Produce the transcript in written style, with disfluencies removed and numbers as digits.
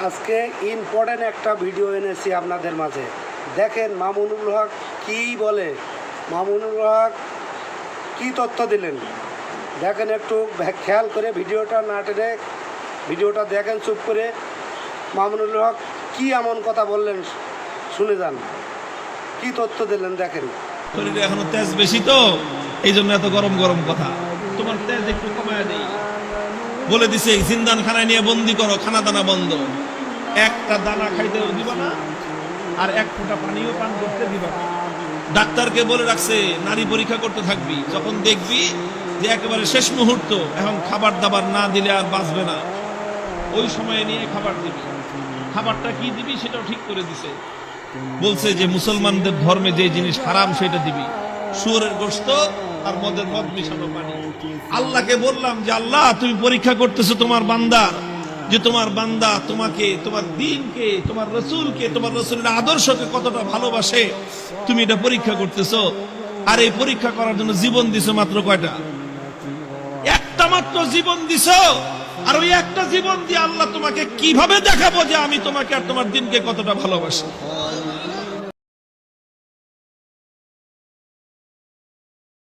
আজকে ইম্পর্টেন্ট একটা ভিডিও এনেছি আপনাদের মাঝে। দেখেন মামুনুল হক কী বলে, মামুনুল হক কী তথ্য দিলেন দেখেন, একটু খেয়াল করে ভিডিওটা না টেনে ভিডিওটা দেখেন চুপ করে। মামুনুল হক কী এমন কথা বললেন শুনে যান, কী তথ্য দিলেন দেখেন। শরীরে এখনো তেজ বেশি তো, এই জন্য এত গরম গরম কথা। তোমার তেজ একটু কমায় দেই বলে দিছে, জিন্দান খানায় নিয়ে বন্দি করো, খানা দানা বন্ধ, একটা দানা খাইতেও দিবা না, আর এক ফোঁটা পানিও পান করতে দিবা না। ডাক্তারকে বলে রাখছে নারী পরীক্ষা করতে থাকবি, যখন দেখবি যে একেবারে শেষ মুহূর্ত, এখন খাবার দাবার না দিলে আর বাঁচবে না, ওই সময়ে নিয়ে খাবার দিবি। খাবারটা কি দিবি সেটাও ঠিক করে দিছে, বলছে যে মুসলমানদের ধর্মে যে জিনিস হারাম সেটা দিবি, শুয়োরের গোশত আর মদ মিশানো পানি। আল্লাহকে বললাম যে আল্লাহ, তুমি পরীক্ষা করতেছো তোমার বান্দার, যে তোমার বান্দা তোমাকে, তোমার দ্বীনকে, তোমার রসুলকে, তোমার রসুলের আদর্শকে কতটা ভালোবাসে, তুমি এটা পরীক্ষা করতেছো। আর এই পরীক্ষা করার জন্য জীবন দিছো মাত্র কয়টা? একটা মাত্র জীবন দিছো। আর ওই একটা জীবন দিয়ে আল্লাহ তোমাকে কিভাবে দেখাবো যে আমি তোমাকে আর তোমার দ্বীনকে কতটা ভালোবাসি।